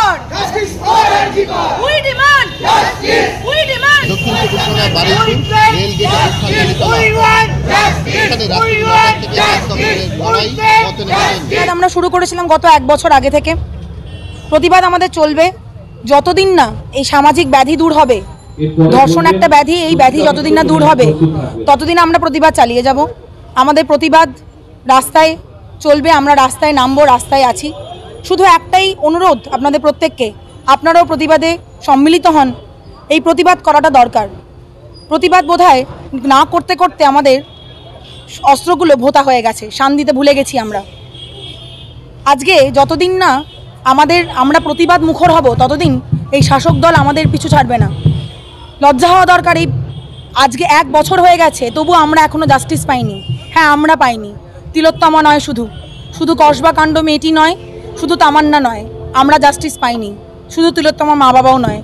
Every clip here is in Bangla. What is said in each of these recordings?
কর, জাস্টিস ফর আরজি কর, we demand justice, we demand. দক্ষিণ চব্বিশ পরগনা বারুইপুর রেল গেট আমরা শুরু করেছিলাম গত 1 বছর আগে থেকে। প্রতিবাদ আমাদের চলবে যতদিন না এই সামাজিক ব্যাধি দূর হবে। ধর্ষণ একটা ব্যাধি, এই ব্যাধি যতদিন না দূর হবে ততদিন আমরা প্রতিবাদ চালিয়ে যাব। আমাদের প্রতিবাদ রাস্তায় চলবে, আমরা রাস্তায় নামবো, রাস্তায় আছি। শুধু একটাই অনুরোধ আপনাদের প্রত্যেককে, আপনারাও প্রতিবাদে সম্মিলিত হন। এই প্রতিবাদ করাটা দরকার। প্রতিবাদ বোধহয় না করতে করতে আমাদের অস্ত্রগুলো ভোতা হয়ে গেছে, শান দিতে ভুলে গেছি আমরা। আজকে যতদিন না আমরা প্রতিবাদ মুখর হব ততদিন এই শাসক দল আমাদের পিছু ছাড়বে না। লজ্জা হওয়া দরকার। এই আজকে 1 বছর হয়ে গেছে, তবু আমরা এখনও জাস্টিস পাইনি। হ্যাঁ, আমরা পাইনি। তিলোত্তমা নয়, শুধু কসবা কাণ্ড মেয়েটি নয়, শুধু তামান্না নয়, আমরা জাস্টিস পাইনি। শুধু তিলোত্তমা মা বাবাও নয়,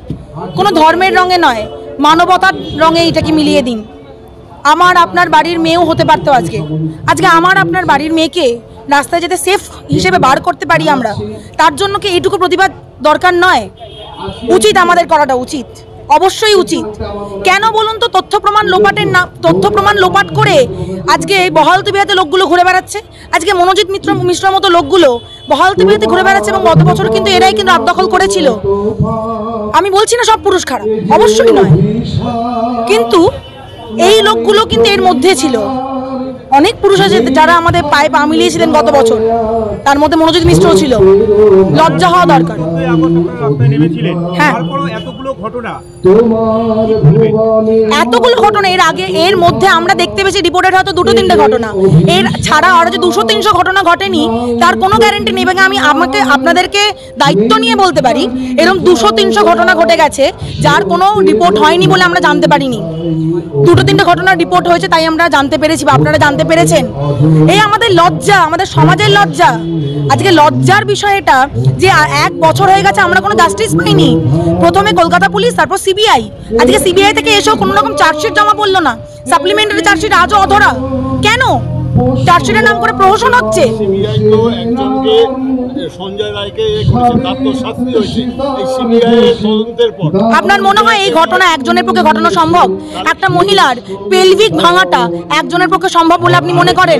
কোনো ধর্মের রঙে নয়, মানবতার রঙে এটাকে মিলিয়ে দিন। আমার আপনার বাড়ির মেয়েও হতে পারতো। আজকে আমার আপনার বাড়ির মেয়েকে রাস্তায় যেতে সেফ হিসেবে বার করতে পারি আমরা, তার জন্য কি এইটুকু প্রতিবাদ দরকার নয়? উচিত, আমাদের করাটা উচিত, অবশ্যই উচিত। কেন বলুন তো? তথ্য প্রমাণ লোপাট করে আজকে বহালতবিহাতে লোকগুলো ঘুরে বেড়াচ্ছে। আজকে মনোজিৎ মিশ্র মতো লোকগুলো বহালতবিহাতে ঘুরে বেড়াচ্ছে এবং গত বছর কিন্তু এরাই কিন্তু আত্মদখল করেছিল। আমি বলছি না সব পুরুষ খারাপ, অবশ্যই নয়, কিন্তু এই লোকগুলো কিন্তু এর মধ্যে ছিল। অনেক পুরুষ আছে যারা আমাদের পায়ে পা মিলিয়েছিলেন গত বছর, তার মধ্যে মনোজিৎ মিশ্রও ছিল। লজ্জা হওয়া দরকার। হ্যাঁ, এতগুলো ঘটনা এর মধ্যে আমরা দেখতে পেয়েছি রিপোর্টেড হয়তো 2-3টে ঘটনা। এর ছাড়া আরো যে 200-300 ঘটনা ঘটেনি তার কোনো গ্যারেন্টি নেই। এবং আমি আপনাদেরকে দায়িত্ব নিয়ে বলতে পারি, এরকম 200-300 ঘটনা ঘটে গেছে যার কোনো রিপোর্ট হয়নি বলে আমরা জানতে পারিনি। 2-3টে ঘটনার রিপোর্ট হয়েছে, তাই আমরা জানতে পেরেছি বা আপনারা জানতে পেরেছেন। এই আমাদের লজ্জা, আমাদের সমাজের লজ্জা। আজকে লজ্জার বিষয় এটা যে 1 বছর হয়ে গেছে আমরা কোনো জাস্টিস পাইনি। প্রথমে কলকাতা পুলিশ, তারপর সিবিআই। আজকে সিবিআই থেকে এসেও কোনো রকম চার্জশিট জমা পড়লো না। সাপ্লিমেন্টারি চার্জশিট আজও অধরা। কেন? চার্জশিটের নাম করে প্রহসন হচ্ছে। আপনার মনে হয় এই ঘটনা একজনের পক্ষে ঘটানো সম্ভব? একটা মহিলার পেলভিক ভাঙাটা একজনের পক্ষে সম্ভব বলে আপনি মনে করেন?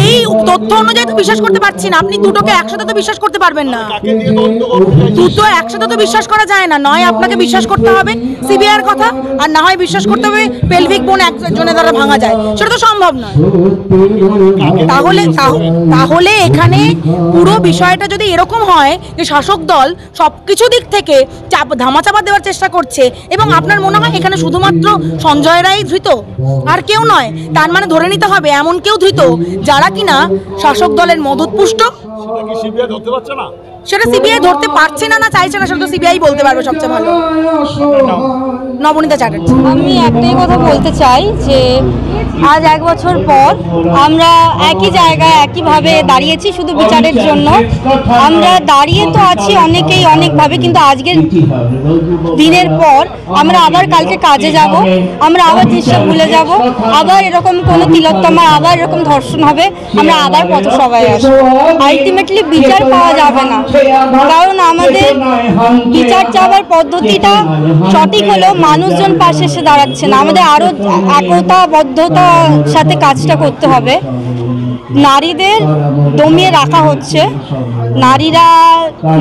এই তথ্য অনুযায়ী তো বিশ্বাস করতে পারছি না। আপনি দুটোকে একসাথে তো বিশ্বাস করতে পারবেন না। দুটো একসাথে তো বিশ্বাস করা যায় না। নয় আপনাকে বিশ্বাস করতে হবে সিবিআইয়ের কথা, আর না হয় বিশ্বাস করতে হবে পেলভিক বোন একজনের দ্বারা ভাঙা যায়। সেটা তো সম্ভব নয়। তাহলে এখানে পুরো বিষয়টা যদি এরকম হয় যে শাসক দল সবকিছু দিক থেকে ধামাচাপা দেওয়ার চেষ্টা করছে, এবং আপনার মনে হয় এখানে শুধুমাত্র সঞ্জয় রায় ধৃত আর কেউ নয়, তার মানে ধরে নিতে হবে এমন কেউ ধৃত যারা কিনা শাসক দলের মদতপুষ্ট। সেটা সিবিআই ধরতে পারছে না, চাইছে না, সেটা তো সিবিআই বলতে পারবে সবচেয়ে ভালো। নবনীতা চ্যাটার্জি। আমি একটাই কথা বলতে চাই যে আজ 1 বছর পর আমরা একই জায়গায় একইভাবে দাঁড়িয়েছি শুধু বিচারের জন্য। আমরা দাঁড়িয়ে তো আছি অনেকেই অনেকভাবে, কিন্তু আজকের দিনের পর আমরা আবার কালকে কাজে যাব, আমরা আবার জিনিসটা ভুলে যাব, আবার এরকম কোনো তিলোত্তমা, আবার এরকম ধর্ষণ হবে, আমরা আবার পথসভায় আসবো। আলটিমেটলি বিচার পাওয়া যাবে না, কারণ আমাদের বিচার চাওয়ার পদ্ধতিটা সঠিক হলেও মানুষজন পাশে এসে দাঁড়াচ্ছে না। আমাদের আরও একতাবদ্ধতার সাথে কাজটা করতে হবে। নারীদের দমিয়ে রাখা হচ্ছে, নারীরা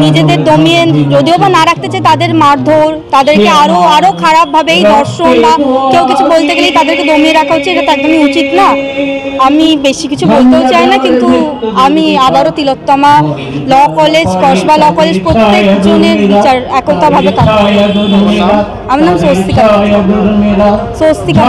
নিজেদের দমিয়ে যদিও বা না রাখতে চায়, তাদের মারধর, তাদেরকে আরো খারাপভাবে এই ধর্ষণ বা কেউ কিছু বলতে গেলেই তাদেরকে দমিয়ে রাখা হচ্ছে। এটা তো একদমই উচিত না। আমি বেশি কিছু বলতেও চাই না, কিন্তু আমি আবারও Tilottama law college, Kasba law college প্রত্যেকজনের বিচার একতাভাবে কাজ। আমার নাম স্বস্তিকা।